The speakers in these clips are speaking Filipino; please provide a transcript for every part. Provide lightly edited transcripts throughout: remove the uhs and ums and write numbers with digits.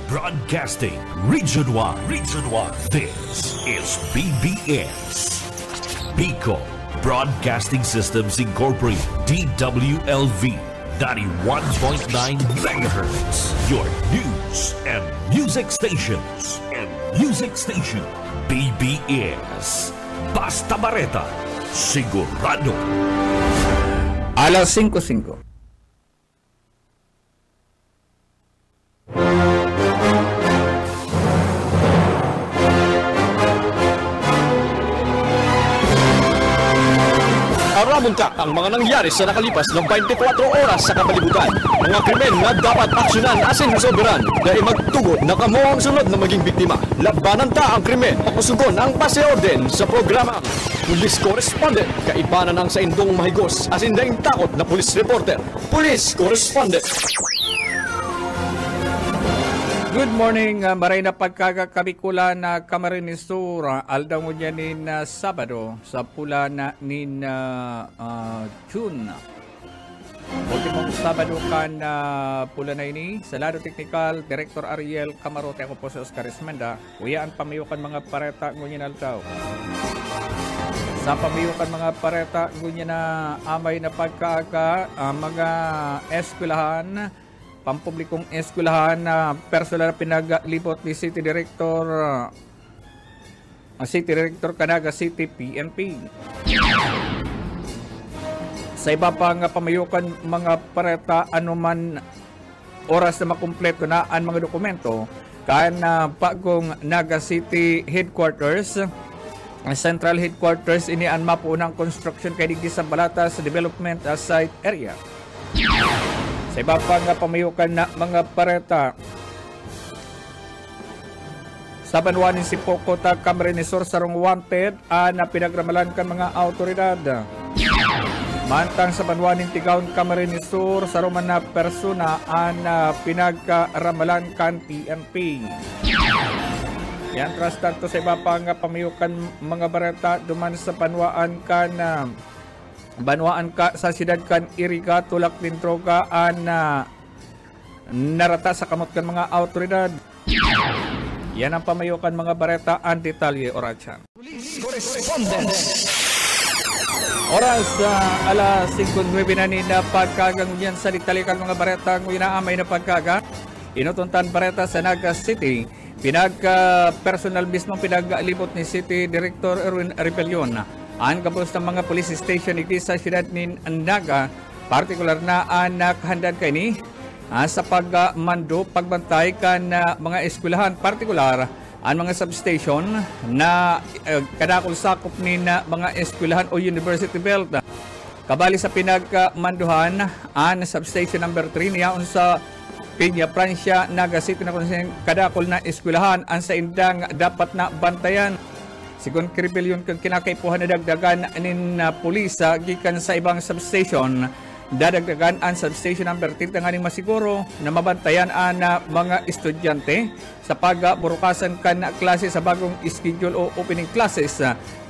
Broadcasting Region 1. Region 1. This is BBS. Bicol Broadcasting Systems Incorporated. DWLV 91.9 MHz. Your news and music stations. BBS. Basta Bareta. Sigurado. Alas 5:05. Aramunta ang mga nangyari sa nakalipas ng 24 oras sa kapalibutan. Mga krimen na dapat aksyonan asin resolveran dahil magtugod na kamo ang sunod na maging biktima. Labanan ta ang krimen, pakusugon ang base orden sa programa. Police Correspondent, kaibanan ang sa indong mahigos asin daing takot na police reporter. Police Correspondent. Good morning, maray na pagkakabikula na Camarines Sur, aldang mo dyan Sabado sa pula na June. Ultimong Sabado kan pula na ini, sa lado technical, Director Ariel Camarote, ako po si Oscar Esmenda. Uyaan pamayukan mga pareta ngunyan altaw. Sa pamayukan mga pareta ngunyan na amay na pagkaka, mga eskwelahan, pampublikong eskwelahan na personal pinaglibot ni City Director Canaga City PNP. Sa iba pang pamayukan mga pareta anuman oras na makumpleto na ang mga dokumento kan pagong Naga City Headquarters, Central Headquarters ini ang mapuunang construction kay digdi sa Balatas Development Site Area. Sa iba pang pamayukan na mga pareta sa banwanin si Pocota Camarines Sur sarong wanted na pinagramalan kan mga autoridad. Mantang sa banwanin Tigawon Camarines Sur sarong na persona na pinagramalan kan PNP. Yan tras tanto sa iba pang pamayukan mga pareta duman sa banwaan kan banwaan ka sa siyudad kan Iriga tulak din droga narata sa kamot kan mga autoridad. Yan ang pamayukan mga bareta ang detalye oratsan. Police Correspondent. Oras alas 5:09 na ni na pagkagang sa detalye kan mga bareta ng inaamay na pagkaga. Inutuntan bareta sa Naga City. Personal mismo pinaglibot ni City Director Erwin Rebellion. Ang kapos ng mga police station iti sa siyudad ni Naga, partikular na nakahandad kay ni sa pagmando, pagbantay kan mga eskwelahan, partikular ang mga substation na kadakol sakop ni mga eskwelahan o university belt. Kabali sa pinagmanduhan ang substation number 3 niya sa Piña Francia, Naga City na kadakol na eskwelahan ang sa indang dapat na bantayan. Sigon Rebellion kung kinakaipuhan na dagdagan nin pulisa gikan sa ibang substation, dadagdagan ang substation number 10 tanganing masiguro na mabantayan ang mga estudyante sa pagburukasan kan klase sa bagong schedule o opening classes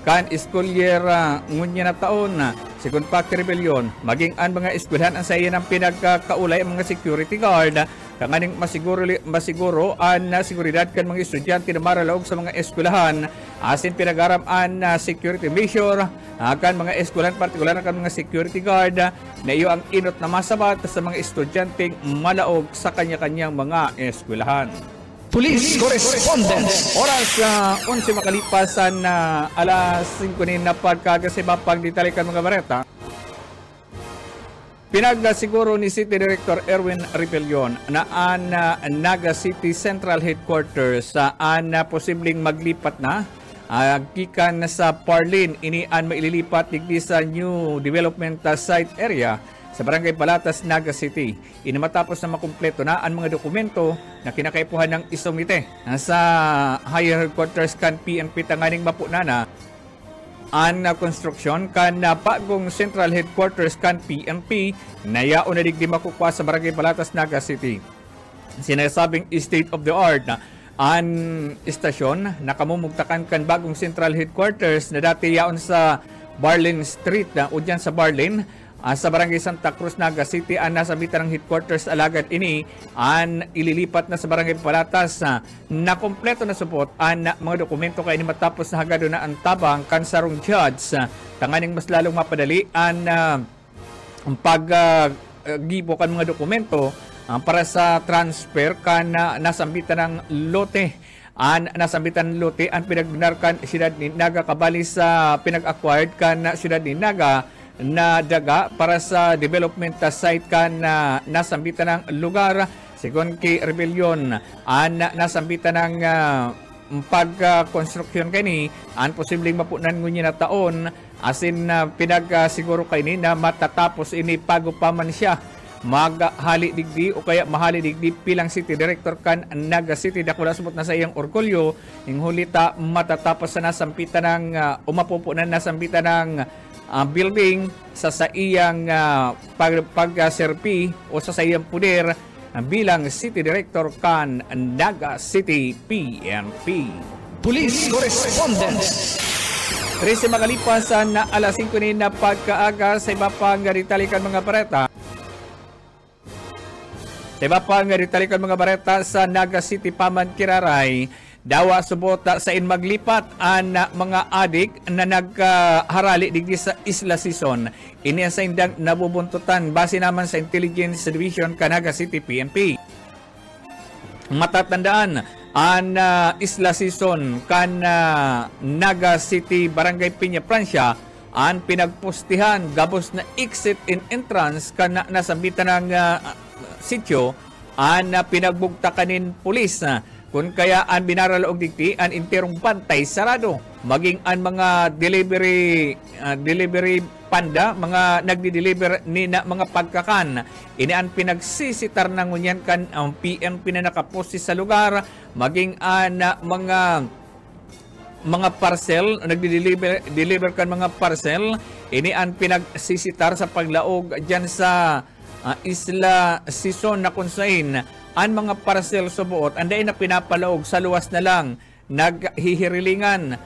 kan school year ngunya na taon. Sigon pa Rebellion, maging ang mga eskwelahan ang sa iyan ang pinagkakaulay ang mga security guard kanganing masiguro ang seguridad kan mga estudyante na maralaog sa mga eskwelahan asin pinagaram ang security measure kan mga eskwelahan, partikular kan mga security guard na iyo ang inot na masabat sa mga estudyanteng malaog sa kanya-kanyang mga eskwelahan. Police Correspondent. Oras 11 makalipasan na alas 5 na pagkagasiba pagditalikan mga bareta. Pinagsiguro ni City Director Erwin Rebellion na ang Naga City Central Headquarters ang posibleng maglipat na gikan sa Parlin ini ang maililipat digdi sa new development site area sa Barangay Balatas, Naga City. Matapos na makumpleto na ang mga dokumento na kinakaipuhan ng isumite sa higher headquarters kan PNP tanganing mapunana ang construction kan bagong central headquarters kan PNP na yaon na digdi makukwa sa Barangay Balatas, Naga City. Sinasabing state of the art na ang istasyon na kamumugtakan kan bagong central headquarters na dati yaon sa Barlin Street na udyan sa Barlin sa Barangay Santa Cruz, Naga City ang nasabitan ng headquarters alagad ini ang ililipat na sa Barangay Palatas na kompleto na support ang mga dokumento kay ni matapos na hagado na ang tabang kan sarong judge tanganing mas lalong mapadali ang paggibo kan mga dokumento para sa transfer kan nasambitan ng lote. Ang nasambitan ng lote ang pinagnarkan siyudad ni Naga kabali sa pinag-acquired kan siyudad ni Naga na daga para sa development site kan nasambitan ng lugar. Sigon kay Rebellion ang nasambitan ng pagkonstruksyon kini ang posibleng mapunan ngunyan na taon asin pinagsiguro kay ni na matatapos ini pago pa man siya maghali digdi o kaya mahali digdi pilang city director kan Naga City. Dakula subot na sa iyang orgulyo ning hulita matatapos sa nasampitan ng umapupunan nasampitan ng building sa iyang pag-serpi o sa iyang puder bilang city director kan Naga City PNP. Police Correspondence. 13 makalipas na alas 5 ni na pagkaaga sa iba pang ritalikan mga bareta. Sa iba pang ritalikan mga bareta sa Naga City Paman Kiraray, dawa subot sa maglipat ang mga adik na nagharali digdi sa Isla Sison. Ini sa indang nabubuntutan base naman sa Intelligence Division Naga City PNP. Matatandaan ang Isla Sison kan Naga City Barangay Piña Francia ang pinagpostihan gabos na exit and entrance kan nasambitan ng sityo ang pinagbugtakanin pulis kung kaya ang binaralaog digti ang interong bantay sarado maging ang mga delivery panda mga nagdi-deliver ni na mga pagkakan ini ang pinagsisitar ng ngunyan kan ang PNP na nakaposti sa lugar maging ang mga parcel nagdi-deliver kan mga parcel ini ang pinagsisitar sa paglaog diyan sa Isla Sison na kunsain ang mga parcel subuot anday na pinapalaog sa luwas na lang naghihirilingan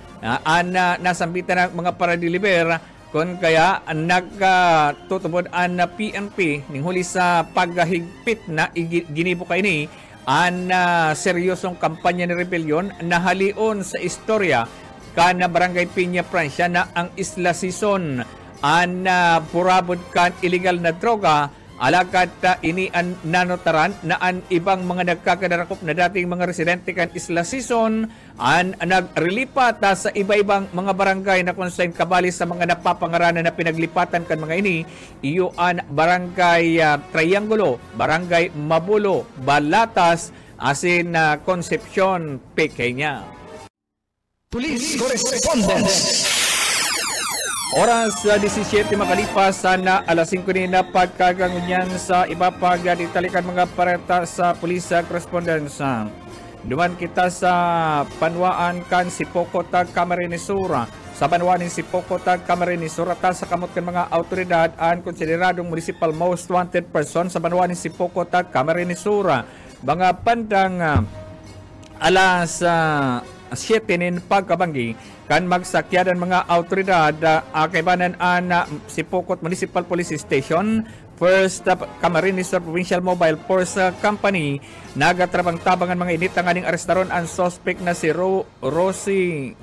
nasambitan ng mga para-deliver kung kaya nagtutubod ang PNP ning huli sa paghigpit na ginibo kay ni ang seryosong kampanya ni Rebellion na halion sa istorya kan Barangay Piña Francia na ang Isla Sison ang burabod kan illegal na droga alagad ini ang nanotaran na ang ibang mga nagkakadarakop na dating mga residente kan Isla Sison ang nagrilipat sa iba-ibang mga barangay na konsain kabali sa mga napapangaranan na pinaglipatan kan mga ini iyo ang Barangay Triangulo, Barangay Mabulo, Balatas asin Concepcion, Pequeña. Police Correspondence. Oras 17 makalipas na alas 5 na pagkagangunyan sa iba pag ditalikan mga pareta sa Police Correspondence. Duman kita sa Panwaan kan Sipoko tag Camarines-Sur. Sa Panwaan ni Sipoko tag Camarines-Sur ta sa kamot kan mga autoridad ang konsideradong municipal most wanted person sa Panwaan ni Sipoko tag Camarines-Sur. Mga pandang alas 7 nin pagkabanggi kan magsakyadan mga autoridad kaibanan an Sipokot Municipal Police Station, First Camarines Sur Provincial Mobile Force Company nagatrabang-tabangan mga initanganing arestaron ang suspect na si Rosie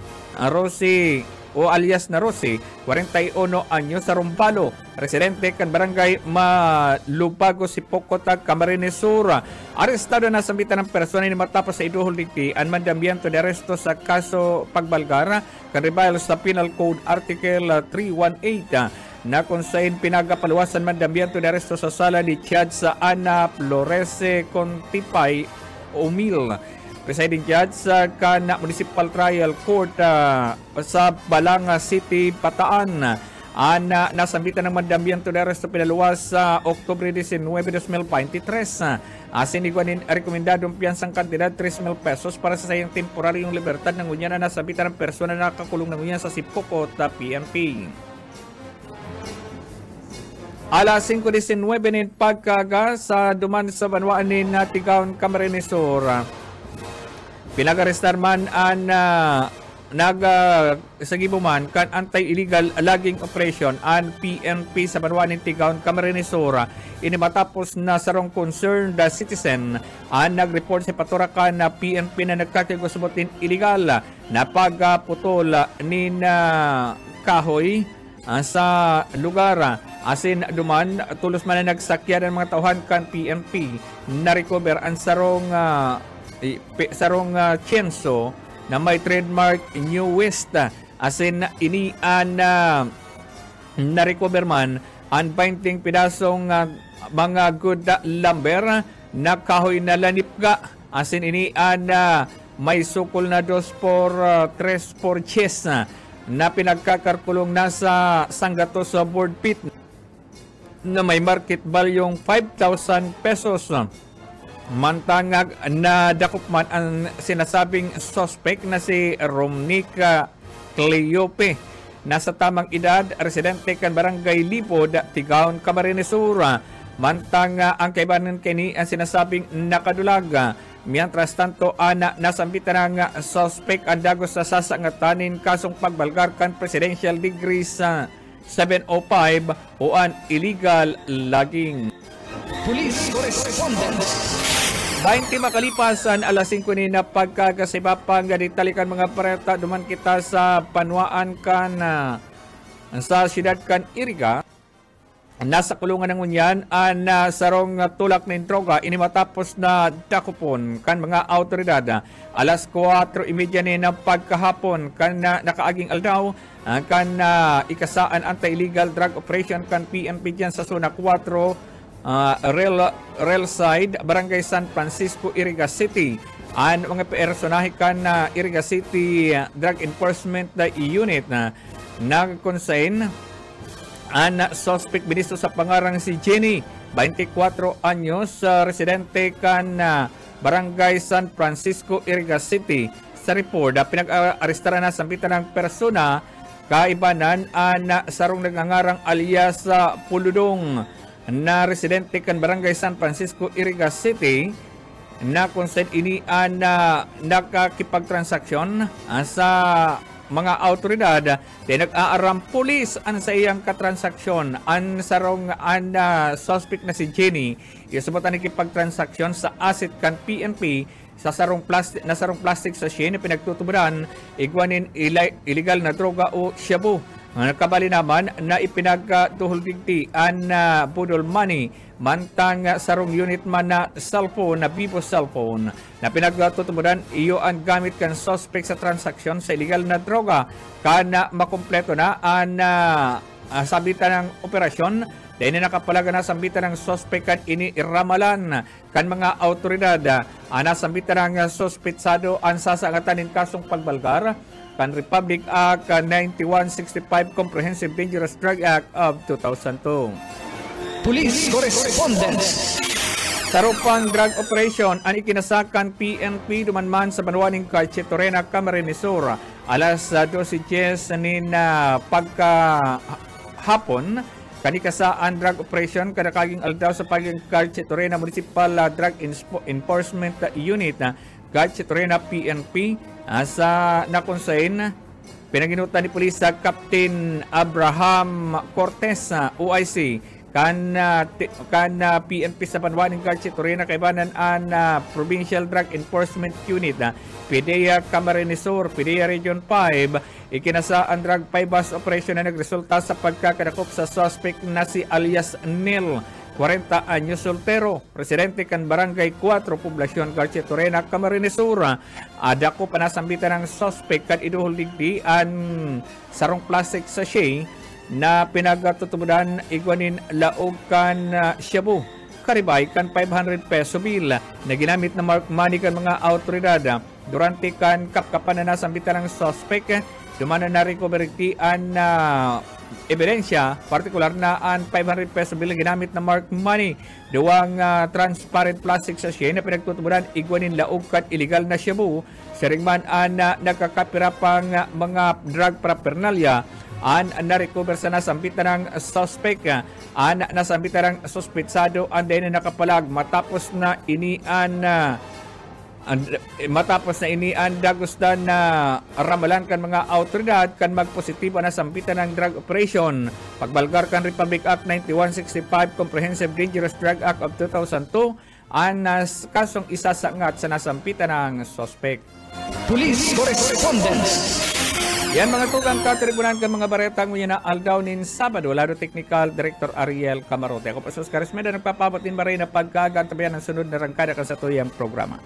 o alias na Rosie, 41 anyo sa Rombalo, residente kan Barangay Malubago, Sipokot, Camarines Sur. Arestado na sambitan ng persona ni matapos sa iduhol digti ang mandambiento de aresto sa kaso pagbalgar kan rebel sa Penal Code Article 318 na kung saan pinagapaluwasan mandambiento de aresto sa sala ni Chad sa Ana Florese Contipay Umil. Presiding Judge sa Municipal Trial Court sa Balanga City, Bataan. Nasambitan ng mandambiento de aresto pinaluwas sa Oktubre 19, 2023. Siniguanin rekomendadong piyansang kantidad 3,000 pesos para sa sayang temporaryong libertad ng unyan na nasabitan ng persona na nakakulong ng unyan sa Sipokot PNP. Alas 5:19 nin pagkaga sa duman sa banwaan ni Natigaon, Camarines Sur. Pinag-arestar man ang sa gibuman kan anti-illegal logging operation an PNP sa Banwaning Tigaon, Camarines Sur. Ini matapos na sarong concerned citizen ang nag-report sa paturakan na PNP na nagkakigusubotin illegal na pagputol ni kahoy sa lugar. Asin duman tulos man na nagsakyan ng mga tauhan kan PNP na recover ang sarong Chenso na may trademark New West. Asin inian na recover man ang 20 pidasong mga good lumber na kahoy na lanipga. Asin inian may sukol na 2 por 3 por chess na pinagkakarkulong nasa Sangato sa board pit na may market value 5,000 pesos. Mantangag na dakupman ang sinasabing suspect na si Romnica Cleope. Nasa tamang edad, residente kan Barangay Lipod, Tigaon, Camarines Sur. Mantang ang kaibanan kini ang sinasabing nakadulaga. Mientras tanto, nasambitan ng suspect ang dagos sa sasangatanin kasong pagbalgar kan presidential degree sa 705 o an illegal logging. Police Correspondence. 20 makalipasan alas 5 ni na pagkakasibapang ganitalikan mga pareta duman kita sa panwaan kan sa siyudad kan Iriga. Nasa kulungan ng unyan ang sarong tulak ng droga ini matapos na dakupon kan mga autoridad. Alas 4:30 ni ng pagkahapon kan nakaaging aldaw kan ikasaan anti-illegal drug operation kan PNP dyan sa Zona 4 Rail Side, Barangay San Francisco, Iriga City. Ang mga personahe kan Iriga City Drug Enforcement Unit na nag-consign ang suspect binisto sa pangarang si Jenny, 24 anyos, residente kan Barangay San Francisco, Iriga City. Sa report, pinag-arestara na sambitan ng persona kaibanan ang sarong nagngangarang alias Puludong na residente kan Barangay San Francisco, Iriga City na consent ini na nakakipagtransaksyon sa mga autoridad. Nag-aaram pulis ang sa iyang katransaksyon ang sarong suspect na si Jenny. Isubutan nakipagtransaksyon sa asset kan PNP sa sarong plastic sachet na pinagtutuburan igwanin illegal na droga o shabu. Nakabali naman na ipinagtuhuldigti ang budol money mantang sarong unit man na cellphone na Vivo cellphone na pinagtutuburan iyo ang gamit kan suspect sa transaksyon sa illegal na droga kana makumpleto na ang sabitan ng operasyon. Dahil na nakapalaga na sambitan ng suspect kan ini iramalan kan mga autoridad. Nasambitan ng suspetsado ang sasangatanin kasong pagbalgar kan Republic Act 9165 Comprehensive Dangerous Drug Act of 2002. Police Correspondence. Sarupang drug operation ang ikinasakan PNP dumanman sa Banwaning Carchetorena, Camarines Sur. Alas 12:10 ni na pagkahapon kanikasaan drug operation kadakaging aldaw sa paging Carchetorena Municipal Drug Enforcement Unit Carchetorena PNP sa nakonsain pinaginutan ni Pulis Captain Abraham Cortez OIC kan PNP sa Banwaning Carchetorena kaibanan ang Provincial Drug Enforcement Unit PDEA Camarines Sur, PDEA Region 5 ikinasa ang drug 5 bus operation na nagresulta sa pagkakadakop sa suspect na si alias Neil, 40 anyos, soltero, residente kan Barangay 4, Poblacion Carchetorena, Camarines Sur. Adako panasambitan ng suspect kan iduhuldigdi ang sarong plastic sachet na pinagtutubudan igwanin laog kan shabu. Karibay kan 500 peso bill na ginamit na mark money kan mga autoridad. Durante kan kapkapan na nasambitan ng suspect, dumana na recovery ang ebidensya, partikular na ang 500 peso bill ginamit na mark money. Duwang transparent plastic sachet na pinagtutuburan igwanin laog kan illegal na shabu. Siringman ang nagkakapira pang mga drug paraphernalia ang na-recover sa nasambitan ng suspect. Ang nasambitan ng suspetsado ang dahil na nakapalag matapos na inian Matapos na inianda gustan na ramalan kan mga autoridad kan magpositibo na sampitan ng drug operation. Pagbalgar kan Republic Act 9165 Comprehensive Dangerous Drug Act of 2002 ang kasong isasangat sa nasampitan ng suspect. Police correspondence. Yan mga tugang katribunan ka mga baretang ngayon na aldaw nin Sabado, Laro Technical Director Ariel Camarote. Ako po sa Oscar Esmeda, nagpapabot din ba rin na pagkagantabayan ng sunod na rangkada ka sa tuyang programa.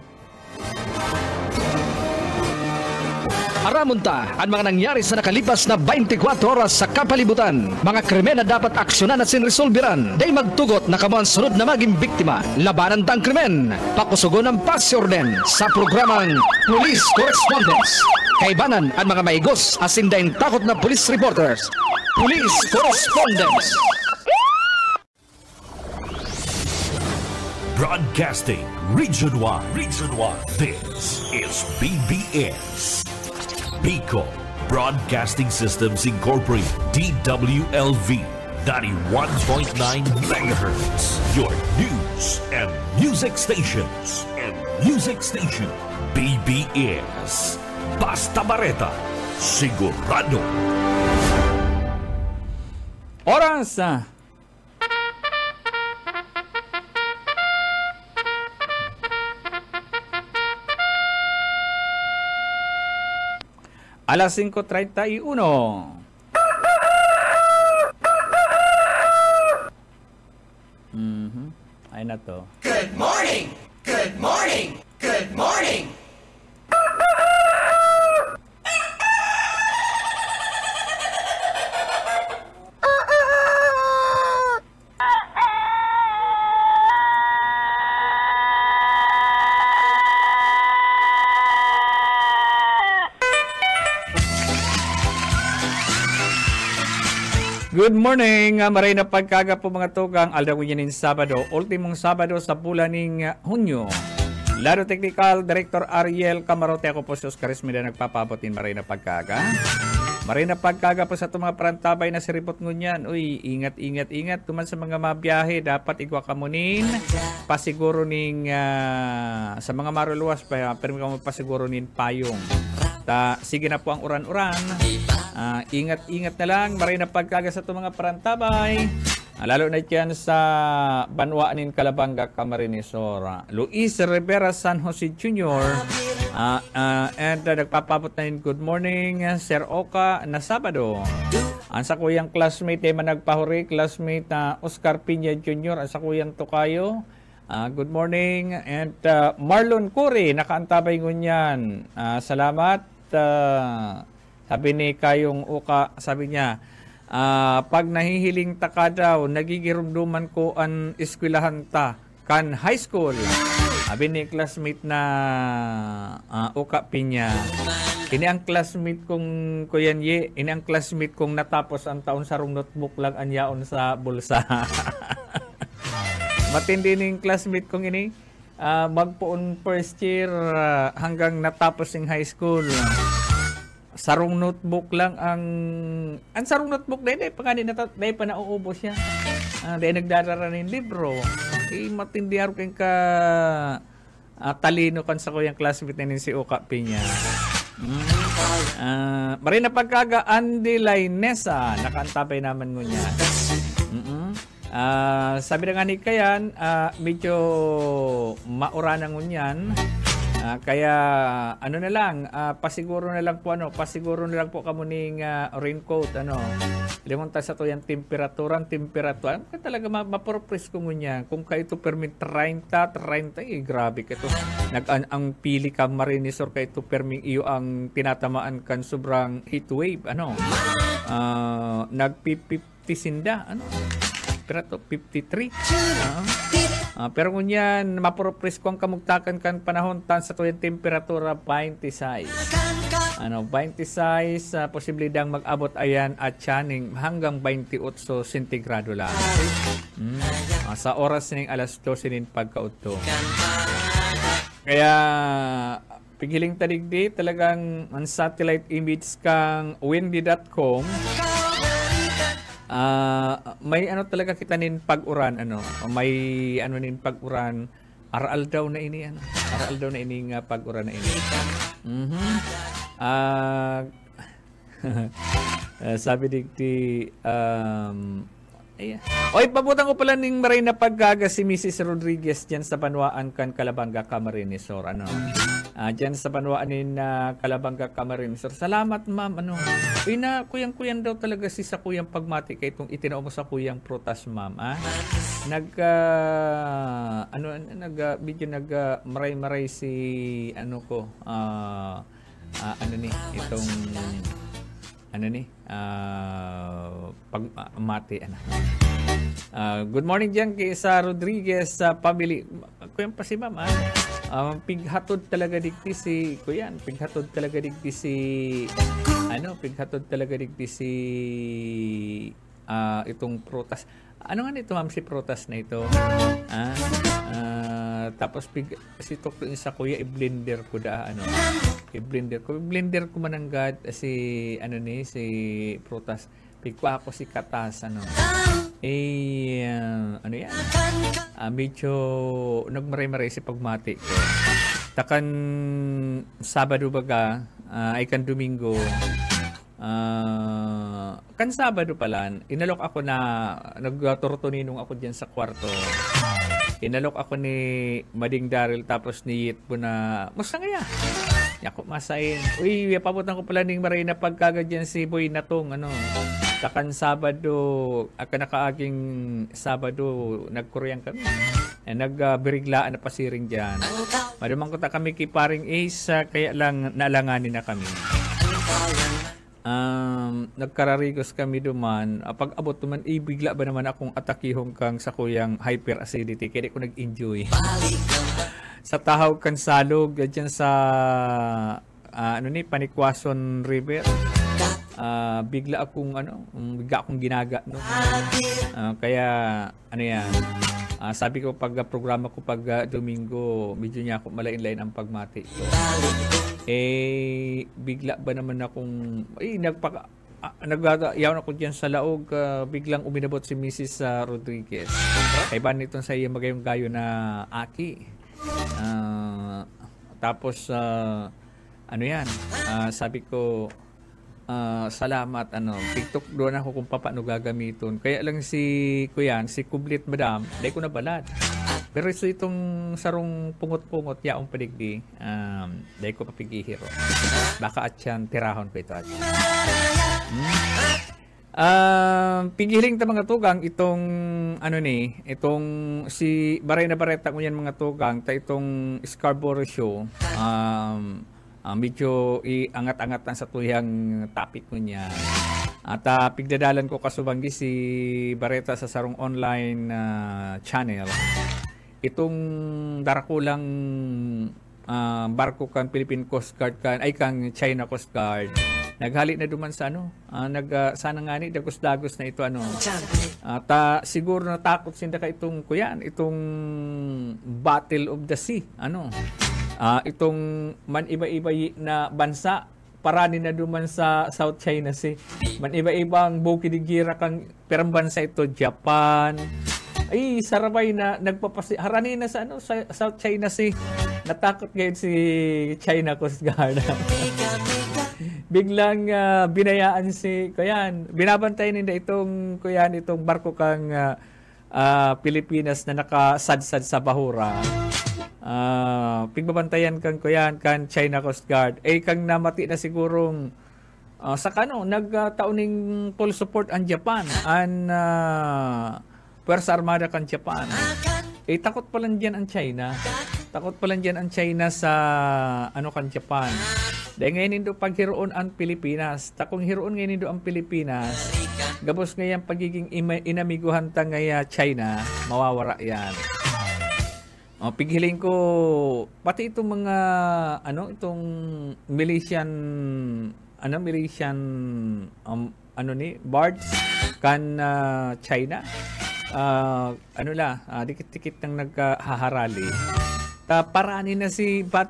Aramunta ang mga nangyari sa nakalipas na 24 oras sa kapalibutan. Mga krimen na dapat aksyonan at sinresolbiran. Day magtugot na kamuang sunod na maging biktima. Labanan tang krimen. Pakusugon ng pasyorden sa programang Police Correspondence. Kaibanan ang mga maigos asin daing takot na police reporters. Police Correspondence. Broadcasting region-wide. This is BBS. Bicol Broadcasting Systems Incorporated, DWLV, 91.9 MHz. Your news and music stations. BBS. Basta Bareta, sigurado. Oras alas 5:31. Ay na to. Good morning! Good morning! Good morning! Good morning, maray na pagkaga po mga tugang. Aldaw yanin Sabado, ultimong Sabado sa bulan ng Hunyo. Laro Technical Director Ariel Camarote, ako po si Oscar Esmeda, nagpapabotin maray na pagkaga. Maray na pagkaga po sa itong mga parantabay na siripot ngunyan. Uy, ingat. Tuman sa mga mabiyahe, dapat igwa kamunin. Pasiguro ning sa mga maruluwas pa, pero kamo pasiguro nin payong. Sige na po ang uran-uran. Ingat na lang. Maray na pagkaga sa itong mga parantabay. Lalo na dyan sa Banwaanin, Calabanga, Camarinesor. Luis Rivera San Jose Jr. And nagpapabot na good morning, Sir Oka, na Sabado. Ang sa kuyang classmate ay managpahuri, classmate na Oscar Piña Jr. Ang sa kuyang Tokayo. Good morning. And Marlon Curry, nakaantabay ngunyan. Salamat. Sabi ni Kayong Uka, sabi niya, pag nahihiling ta ka daw, nagigirumduman ko ang eskwelahan ta, kan high school. Sabi ni classmate na Uka Piña. Ini ang classmate kong Kuyan Ye, ini ang classmate kong natapos ang taon sa rong notebook lang anyaon sa bulsa. Matindi ning classmate kong ini. Magpuon first year hanggang natapos ng high school. Sarong notebook lang ang sarong notebook dahil dahil pa nauubos siya. Dahil nagdarara ng libro. Matindi araw kang ka talino kan sa kuyang classmate na si Uka Piña. Marina pagkaga Andy Lainesa, nakaantabay naman ngunya. Sabi na nga ni Kayan, medyo maura na ngunyan. Kaya ano na lang, pasiguro na lang po kamuning raincoat, limunta sa to yung temperatura, kaya talaga mapropres ko ngunya. Kung kayo ito permit 30, grabe ka ito. Ang pili ka Marinesor kayo ito permit iyo ang tinatamaan kan sobrang heat wave, nag-50 sinda, pero to 53. Pero ngunyan, mapropres ko ang kamugtakan kan panahon tan sa tuyang temperatura 26. 26, posibilidang mag-abot ayan at tiyaning hanggang 28 sentigrado lang. Sa oras ning alas 12 nin pagkaudto. Kaya pigiling tadigdi talagang ang satellite image kang windy.com. May talaga kita nin pag-uran, may nin pag-uran aral daw na ini ano. Aral daw na ini nga pag-ura na ini. Sabi digti oy, pabutan ko pala ning maray na paggaga si Mrs. Rodriguez dyan sa Banwaan kan Calabanga, Camarines Sur. Ano? Dyan sa Banwaan ni Calabanga, Camarines Sur. Salamat, ma'am. Ano? Uy na, kuyang-kuyan daw talaga si sa kuyang pagmati kay itong itinao mo sa kuyang prutas, ma'am. Medyo maray-maray si pagmati. Good morning dyan kay sa Rodriguez sa family. Kuyan pa si ma'am. Pighatod talaga digti si kuyan. Pighatod talaga digti si itong prutas. Ano nga nito ma'am si prutas na ito? Tapos si Tok sa kuya i-blender ko i-blender ko mananggad si si prutas. Pigwa ako si katas medyo nagmaray-maray si pagmati ko. Takan Sabado baga ay kan Domingo. Kan Sabado pala, inalok ako na nagturtuninong ako diyan sa kwarto. Inalok ako ni Mading Daryl tapos ni Yit po na masangaya. Yako masain. Uy, pabutan ko pala ning maray na pagkagad diyan si Boy Natong Takan Sabado, nakaaging Sabado nagkuryang kami. Nagbiriglaan na pasiring diyan. Madumang ko ta kami kay paring Ace kaya lang naalanganin na kami. Nagkararigos kami duman. Pag abot duman, bigla ba naman akong atakihong kang sa kuyang hyperacidity. Kaya ko nag-enjoy. Sa tahaw kan salog, dyan sa Panikwason River. Bigla akong ginaga. No? Kaya, sabi ko pag programa ko pag Domingo, medyo niya ako malain-lain ang pagmati ko. Bigla ba naman akong nagyaw ako diyan sa laog, biglang uminabot si Mrs. Rodriguez. Kay ban nitong sa iya magayong gayo na aki. Tapos sabi ko salamat TikTok doon ako kung paano gagamiton. Kaya lang si Kublit madam, dahil ko nabalad. Pero itong sarong pungot-pungot yaong padigdi, dahil ko papigihiro. Baka at yan, tirahon ko ito at yan. Pigiling ta mga tugang itong itong si Baray na Bareta ko yan mga tugang ta itong Scarborough show. Medyo iangat-angat sa tuyang topic ko niya. At pigdadalan ko kasubanggi si Bareta sa sarong online channel. Itong darakulang barko kan Philippine Coast Guard kang China Coast Guard. Naghali na duman sa sana nga ni dagos-dagos na ito siguro natakot sinda ka itong Battle of the Sea. Itong man iba-iba na bansa parani na duman sa South China Sea. Man iba-ibang bukidigira kang perang bansa ito Japan. Ay sarabay na harani na sa South China Sea. Natakot ngayon si China Coast Guard. Biglang binayaan binabantayan nila itong barko kang Pilipinas na nakasadsad sa bahura. Pigbabantayan kan China Coast Guard kang namati na sigurong nagtauning full support ang Japan Puwersa Armada kan Japan. Takot pa lang diyan ang China. Takot pa lang diyan ang China sa kan Japan. Dahil ngayon nindo paghiroon ang Pilipinas. Takong hiroon ngayon nindo ang Pilipinas. Gabos ngayon pagiging inamiguhan ta ngaya China, mawawara yan. Pighiling ko pati itong mga itong Malaysian bards kan China. Dikit-dikit nang naghaharali. Parani na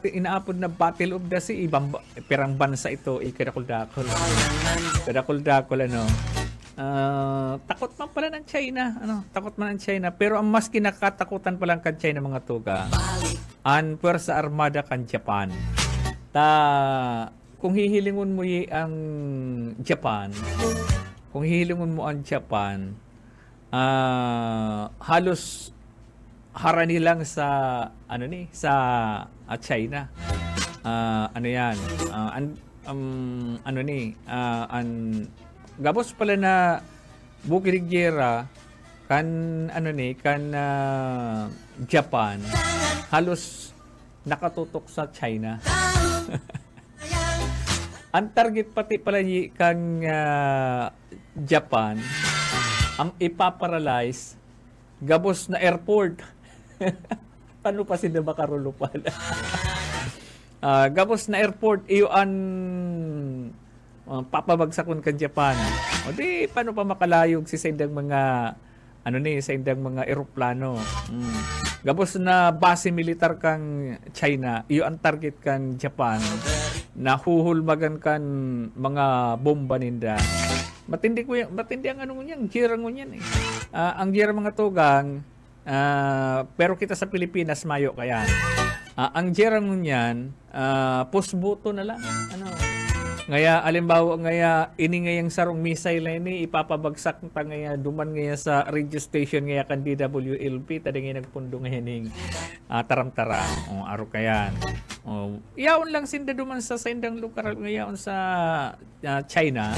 inaapod na Battle of the Sea, ibang perang bansa ito, kadakol-dakol. takot man pala ng China. Takot man ng China. Pero ang mas kinakatakutan pala ng China mga tuga, ang Puwersa Armada kan Japan. Kung hihilingon mo ang Japan, halos harani lang sa China. Gabos pala na bukid-gera kan Japan halos nakatutok sa China. Ang target pati pala kang Japan ang ipaparalyze gabos na airport. Paano pa sila makarulo pala? Gabos na airport iyon papabagsakon kan Japan. O di paano pa makalayog sa indang mga sa indang mga eroplano. Gabos na base militar kang China, iyo ang target kan Japan. Nahuhulmagan kan mga bomba ninda. Matindi ang gera ngunyan eh. Ang gera mga tugang, pero kita sa Pilipinas mayo kaya. Ang gera ngunyan, pusbuto na lang. Ngaya alimbawa ini ngayang sarong missile na ini ipapabagsak ta ngaya duman ngaya sa radio station ngaya kan DWLP tadi ngaya nagpundo ngayon ning taram-taram aro kayan. Iyaon lang sinda duman sa indang lugar ngayon sa China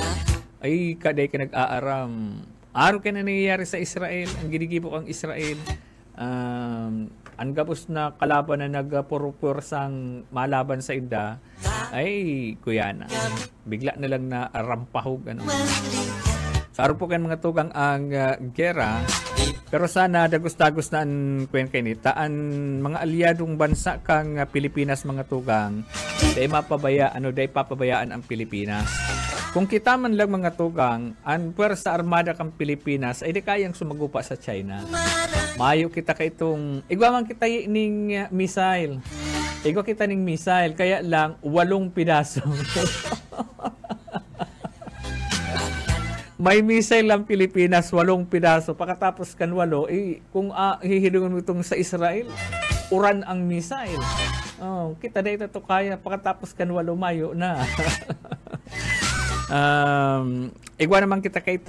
ay kaday ka nag-aaram. Aro ka na nangyayari sa Israel, ang ginigibo ang Israel. Ang gabos na kalaban na nagpuro-pursang malaban sa inda ay kuyana. Bigla na lang na rampahog. Sa aro po kan mga tugang ang gera, pero sana dagos-dagos na ang kwen kanita ang mga aliadong bansa kang Pilipinas mga tugang dahil papabayaan ang Pilipinas. Kung kita man lang mga tugang, ang Puwersa Armada kang Pilipinas ay di kayang sumagupa sa China. Mayo kita ka itong, igwa man kita ning missile. Igwa kita ning missile, kaya lang 8 pidaso. May missile lang Pilipinas, 8 pidaso. Pagkatapos kan 8, kung hihilungan mo itong sa Israel, uran ang missile. Kita dito to kaya, pagkatapos kan 8 mayo na. Igwa naman kita kay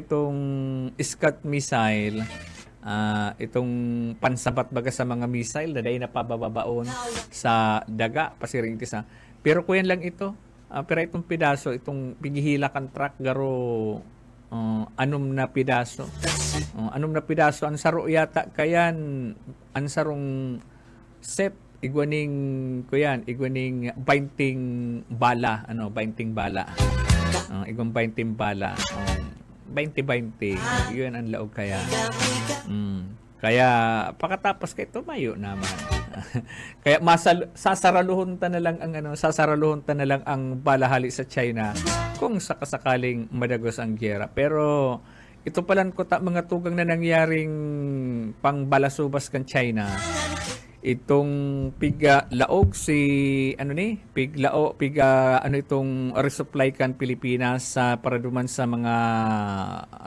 itong Scud missile. Itong pansabat baga sa mga missile na dahil napababaon sa daga pasiring tisa. Pero kuyan lang ito. Pero itong pidaso, itong pigihilakan truck garo anom na pidaso. Anom na pidaso ang saro yata kayan ang sarong set igwaning 20 bala, 20 bala. Igwang 20 bala. 20-20, yun ang laog kaya. Kaya pagkatapos kay tumayo naman. Kaya sasaraluhon ta na lang ang balahali sa China kung sakasakaling madagos ang gera. Pero ito palan ko mga tugang na nangyaring pangbalasubas kan China. Itong laog itong resupply kan Pilipinas sa paraduman sa mga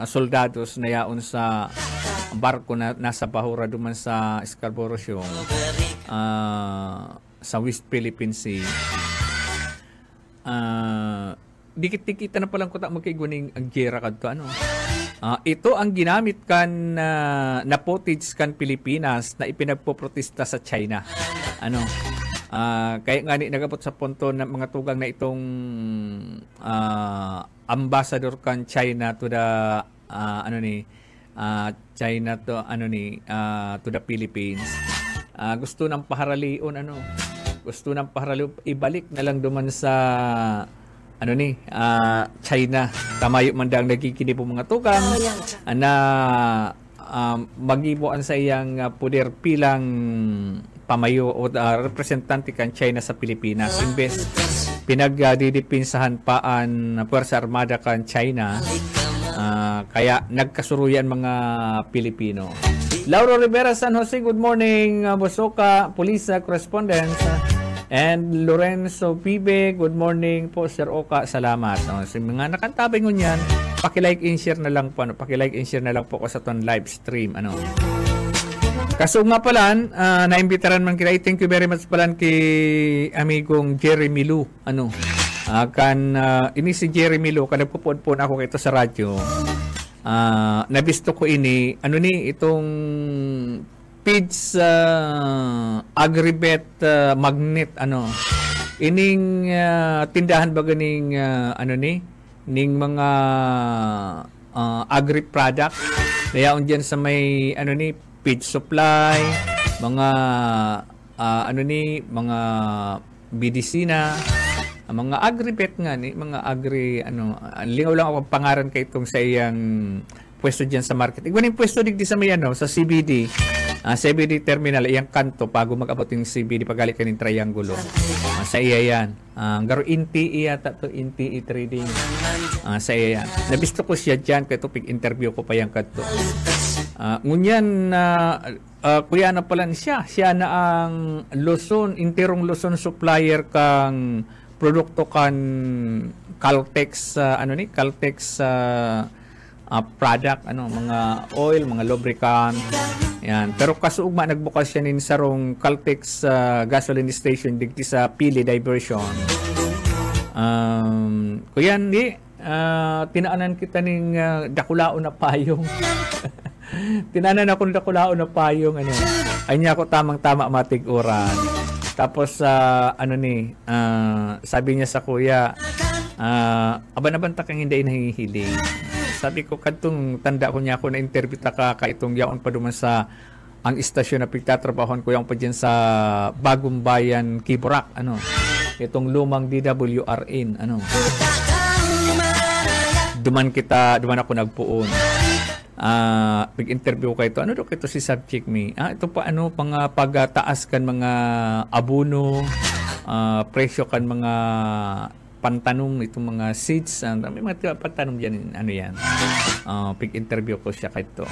soldados na yaon sa barko na nasa bahura duman sa Scarborough Shoal sa West Philippine Sea. Dikit-dikita na palang kuta magkaiguning ang gera kadto ito ang ginamit kan na footage kan Pilipinas na ipinagpoprotesta sa China. Kaya nga nagabot sa punto ng mga tugang na itong ambassador kan China to the China to to the Philippines. Gusto nang paharalion ibalik na lang duman sa China. Tamayo man dang nagkikini po mga tugang na magibuan sa iyang poder pilang pamayo o representante kan China sa Pilipinas. Imbes pinagdidipinsahan paan Puwersa Armada kan China, kaya nagkasuruyan mga Pilipino. Lauro Rivera, San Jose, good morning. Bosoka, Pulisa, correspondent. And Lorenzo Pibe, good morning po Sir Oka, salamat. No, sa mga nakantabay ngun yan, paki-like and share na lang po, ano, paki-like and share na lang po ko sa ton live stream, ano. Kaso nga pala, naimbitaran man kila, thank you very much pala kay amigong Jeremy Lu, ano. Ini si Jeremy Lu, kan nagpupod-pod ako kito sa radyo. Nabisto ko ini, ano ni, itong PIDS Agribet Magnet, ano. Ining tindahan ba ganing ano ni, ning mga agri product. Dayaon diyan sa may ano ni, feed supply, mga ano ni, mga medisina, mga agribet nga ni, mga agri ano, lingaw lang ako pangaran kay itong sa iyang pwesto diyan sa market. Igwaning pwesto digdi sa may ano, sa CBD. CBD terminal, iyang kanto bago mag-abot yung CBD pagalit ka ng triangulo. Sa iya yan. Garo inti yata to, inti trading. Sa iya yan. Nabisto ko siya dyan, kaya ito pig-interview ko pa yung kanto. Ngunyan, kuya na pala siya. Siya na ang Luzon, interong Luzon supplier kang produkto kan Caltex, ano ni, Caltex product, ano, mga oil, mga lubricant. Yan. Pero kasuugma nagbukas siya nin sarong Caltex gasoline station digti sa Pili Diversion. Kuyan di tinaanan kita ning dakulaon na payong. Tinaanan ako ng dakulaon na payong, ano. Ay niya ako tamang-tama matiguran. Tapos ano ni, sabi niya sa kuya, aban-aban ta kang hindi nahihiling. Sabi ko, kadtong tanda ko niya ako na interview ta ka itong yaon pa duman sa ang istasyon na pigtatrabahoan ko yung pa dyan sa Bagong Bayan, Kiburak, ano. Itong lumang DWRN, ano. Duman ako nagpuon. Pag-interview ko ito, ano daw ito si subject me? Ito pa ano, pagtaas kan mga abuno, presyo kan mga pantanong itong mga seeds, may mga pantanong dyan, ano yan. Pag-interview ko siya kito.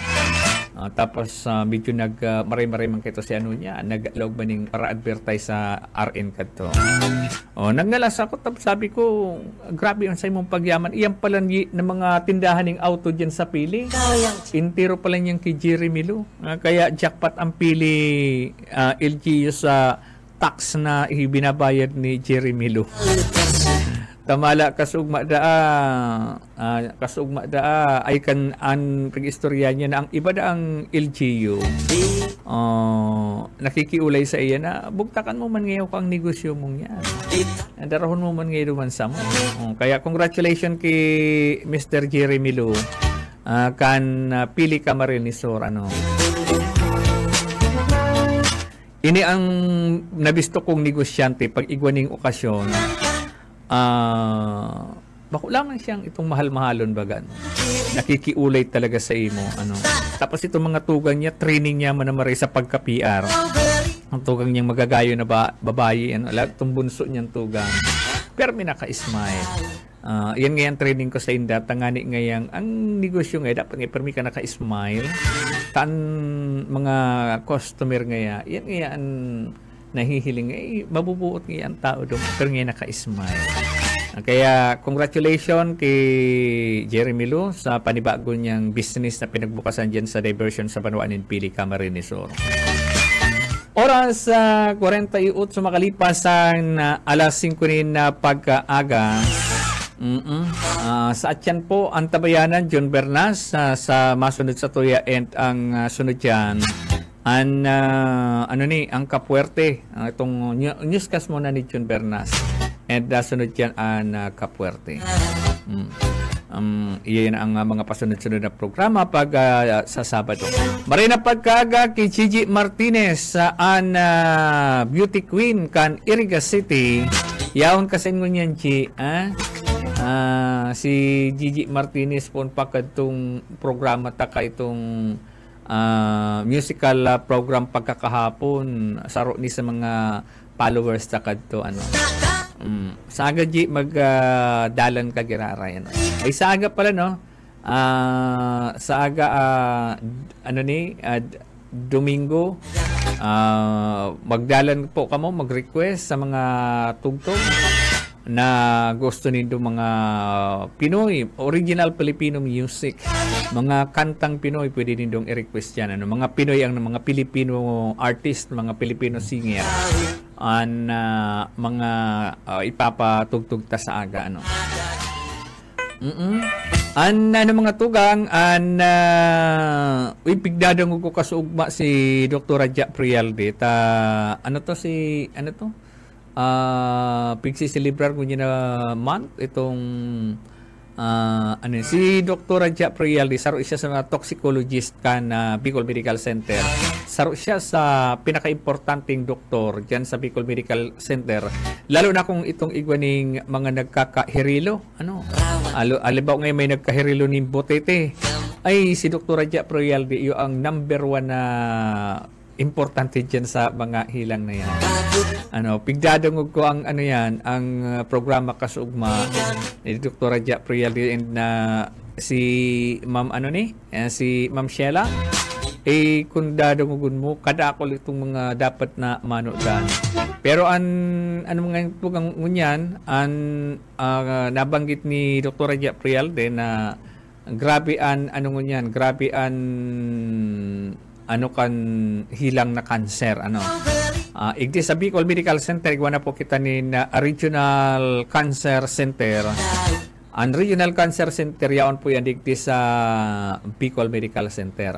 Tapos medyo maray-maray man kito si ano niya, nag-log ba ning para advertise sa RN kito. Nagnalas ako, tapos sabi ko, grabe ang sa imong pagyaman. Iyan pala ng mga tindahan ng auto dyan sa Pili. Intiro pala niyang kay Jeremy Lu. Kaya jackpot ang Pili LGU sa tax na ibinabayad ni Jeremy Lu. Tamala kasugma daa ay kan an pag-istorya niya na ang iba da ang LGU nakikiulay sa iya na bugtakan mo man ngayon kang negosyo mong yan, darahon mo man ngayon man sa mo. Kaya congratulations kay Mr. Jeremy Lu, kan Pili Camarines Sur, ano. Ini ang nabisto kong negosyante pag igwaning okasyon. Bako lamang siyang itong mahal-mahalon bagan. Nakikiulay talaga sa imo, ano. Tapos itong mga tugang niya, training niya manamari sa pagka-PR. Ang tugang niyang magagayo na babae, ano, lahat itong bunso niyang tugang. Pero may naka-smile. Yan ngayon training ko sa inda, tangani ngayon, ang negosyo ngayon, dapat ngayon, permi ka naka-smile. Taan mga customer ngayon, yan ngayon, nahihiling, mabubuot ngayon ang tao doon, pero ngayon naka-smile. Kaya, congratulations kay Jeremy Lu sa panibago niyang business na pinagbukasan dyan sa diversion sa Banuan in Pili, Camarines Sur. Oras 48 sumakalipasan alas 5 na pagkaaga. Sa atyan po ang tabayanan, John Bernas, sa masunod sa tuya and ang sunod dyan ano ni, ang Kapuerte, itong newscast muna ni John Bernas, and sunod dyan ang Kapuerte. Iyan ang mga pasunod-sunod na programa pag sa Sabado. Marina pagkaga kay Gigi Martinez saan beauty queen kan Iriga City. Yaon kasi ngunyan G, si Gigi Martinez po pagkatong programa taka itong musical program pagkakahapon saro ni sa mga followers taka to, ano. Saga G dalan ka giraray, ano. Ay saga pala, no. Saga ano ni Domingo. Magdalan po kamo mag-request sa mga tugtog na gusto nindo mga Pinoy, original Filipino music, mga kantang Pinoy, pwede nindong i-request yan. Mga Pinoy ang mga Filipino artist, mga Filipino singer, mga ipapatugtog ta sa aga. Mga tugang, pigdadang ko kasugma si Dr. Raja Prialde. Pigsisilibrar ko niya na month itong si Dr. Raja Prialde, saro siya sa mga toxicologist na Bicol Medical Center. Saro siya sa pinaka-importanting doktor diyan sa Bicol Medical Center. Lalo na kung itong igwaning mga nagkakahirilo, alibaw ngayon may nagkahirilo ni Botete. Ay si Dr. Raja Prialde yung ang number 1 na importante diyan sa mga hilang na yan. Pigdadungog ko ang ang programa kasugma ni Dr. Raja Prialde and si Ma'am si Ma'am Sheila. Kung dadungugun mo, kada ako itong mga dapat na manodan. Pero mga tugang ngunyan, nabanggit ni Dr. Raja Prialde na grabe kan hilang na cancer igdi sa Bicol Medical Center igwa na po kita ni Regional Cancer Center. Ang Regional Cancer Center yaon po yan digdi sa Bicol Medical Center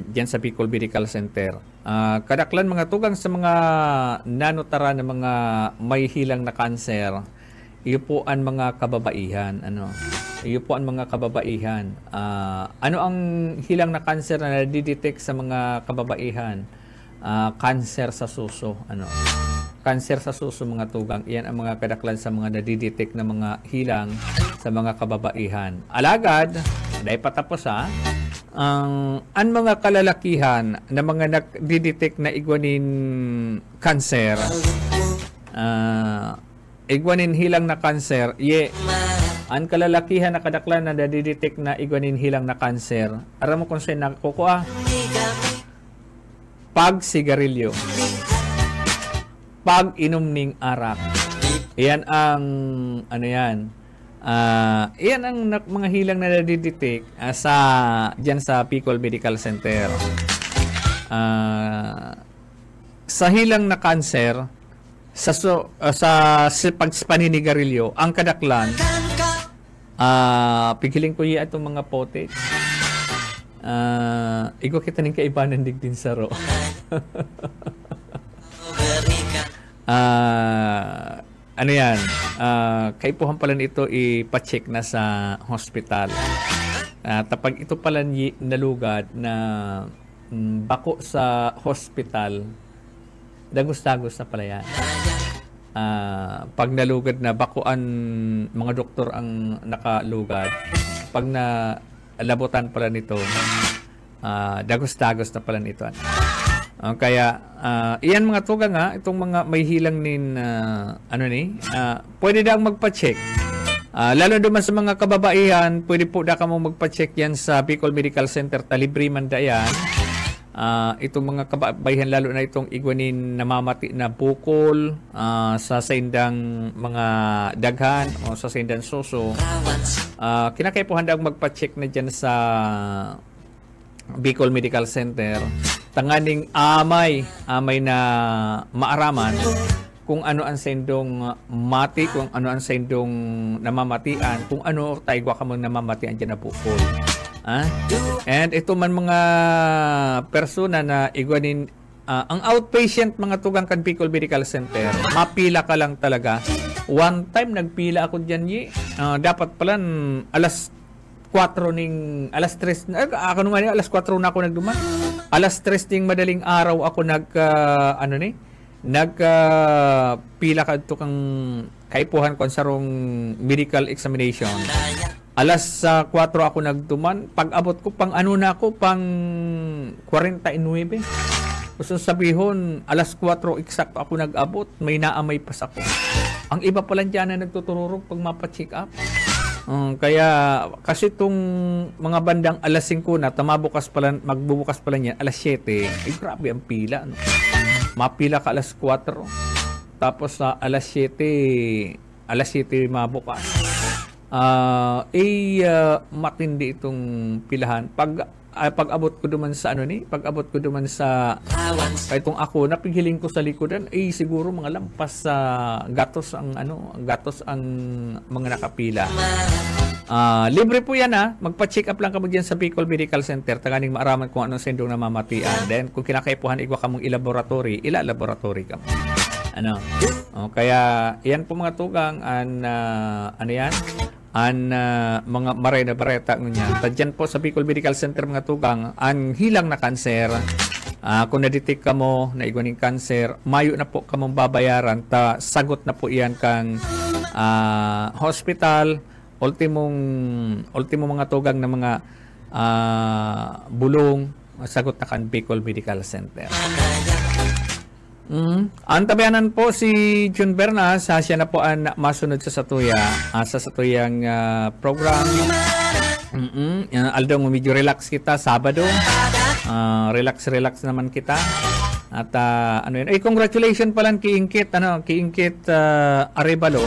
diyan sa Bicol Medical Center. Kadaklan mga tugang sa mga nanotara na mga may hilang na cancer, iyo po ang mga kababaihan iyo po ang mga kababaihan. Ano ang hilang na cancer na nadidetect sa mga kababaihan? Cancer sa suso. Cancer sa suso mga tugang. Iyan ang mga kadaklan sa mga nadidetect na mga hilang sa mga kababaihan. Alagad, dahil patapos ang mga kalalakihan na mga nadidetect na igwanin cancer, igwanin hilang na cancer, ang kalalakihan na kadaklan na nadidetect na igwanin hilang na cancer, aram mo kung saan nakukuha? Pag sigarilyo, pag inom ning arak. Iyan ang iyan ang mga hilang na nadidetect diyan sa Bicol Medical Center. Sa hilang na cancer, sa paninigarilyo, ang kadaklan, pigiling ko itong mga pote. Igo kita ning kaibanan digdin saro. Kaipuhan pala nito ipacheck na sa hospital. Tapag ito pala nalugad na bako sa hospital, dagos-dagos na pala yan. Pag nalugad na bakuan, mga doktor ang nakalugad. Pag nalabutan pala nito, dagos-dagos na pala nito. Kaya iyan mga tugang itong mga may hilang pwede daang magpa-check. Lalo naman sa mga kababaihan, pwede po da ka mo magpa-check yan sa Bicol Medical Center, libre man da yan. Itong mga kababaihan, lalo na itong igwanin namamati na bukol sa saindang mga daghan o sa saindang suso, kinakaipuhan daang magpa-check na dyan sa Bicol Medical Center. Tanganing amay na maaraman kung ano ang sendong mati, kung ano ang sendong namamatian, kung ano tayo ka mong namamatian dyan na bukol. And ito man mga persona na igwanin, ang outpatient mga tugang kan Bicol Medical Center, mapila ka lang talaga. One time nagpila ako dyan dapat pala alas 4 alas 3 alas 4 na ako nagduman. Alas 3 ning madaling araw ako pila ka ito kang kaipuhan ko sarong medical examination. Alas 4 ako nagduman. Pag abot ko pang pang 49. Gusto sabihon, alas 4 eksakto ako nag-abot. May naamay pas ako. Ang iba pala dyan na nagtutururog pag mapacheck up. Kaya kasi itong mga bandang alas 5 na, magbubukas pala niya alas 7. Grabe ang pila. No? Mapila ka alas 4. Tapos sa alas 7 mabukas. Matindi itong pilahan. Pag abot ko duman sa itong ako napighiling ko sa likodan, siguro mga lampas sa gatos ang mga nakapila. Libre po yan magpa-check up lang kamo diyan sa Bicol Medical Center, taganing maaraman kung anong sendong namamatian. Then kung kinakaipuhan igwa kamong laboratory kamo. Kaya yan po mga tugang mga maray na bareta niya. Tadyan po sa Bicol Medical Center mga tugang, ang hilang na kanser. Kung na-detect ka mo na igwaning kanser, mayo na po kamong babayaran. Sagot na po iyan kang hospital, ultimo mga tugang na mga bulong, sagot na kan Bicol Medical Center. Ang tabayanan po si June Bernas, siya na po ang masunod sa satuyang program. Aldong medyo relax kita Sabado. Relax naman kita. At congratulations pala kay Ingkit Arevalo.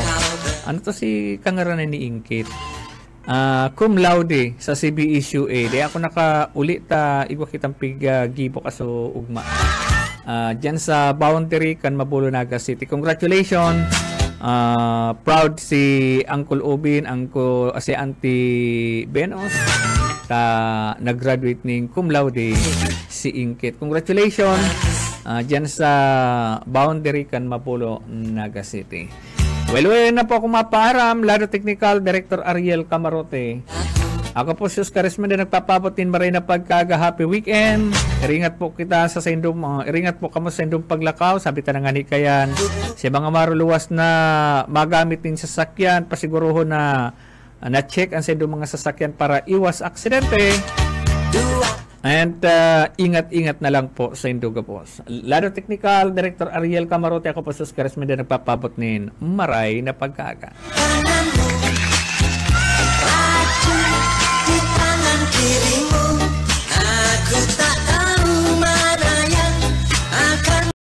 Si kangaranan ni Ingkit. Cum laude sa CBSUA. Di ako nakauli igwa kitang gibo kaso ugma. Diyan sa boundary kan Mabulo Naga City. Congratulations. Proud si Uncle Ubin, si Auntie Benos. Nag-graduate ning cum laude si Ingkit. Congratulations. Diyan sa boundary kan Mabulo Naga City. Well, na po ako mapaaram. Lado Technical Director Ariel Camarote. Ako po si Oscar Esmenda, nagpapabotin maray na pagkaga happy weekend. Iringat po kita sa sendong, iringat po kamo sa sendong paglakaw, sabi ta nga ni kayan. Sa mga maruluwas na magamit din sasakyan, pasiguruho na na-check ang sendong mga sasakyan para iwas aksidente. And ingat-ingat na lang po sa Induga po. Lado Technical Director Ariel Camarote, ako po si Oscar Esmenda, nagpapabot nin maray na pagkaga. Di tangan kiri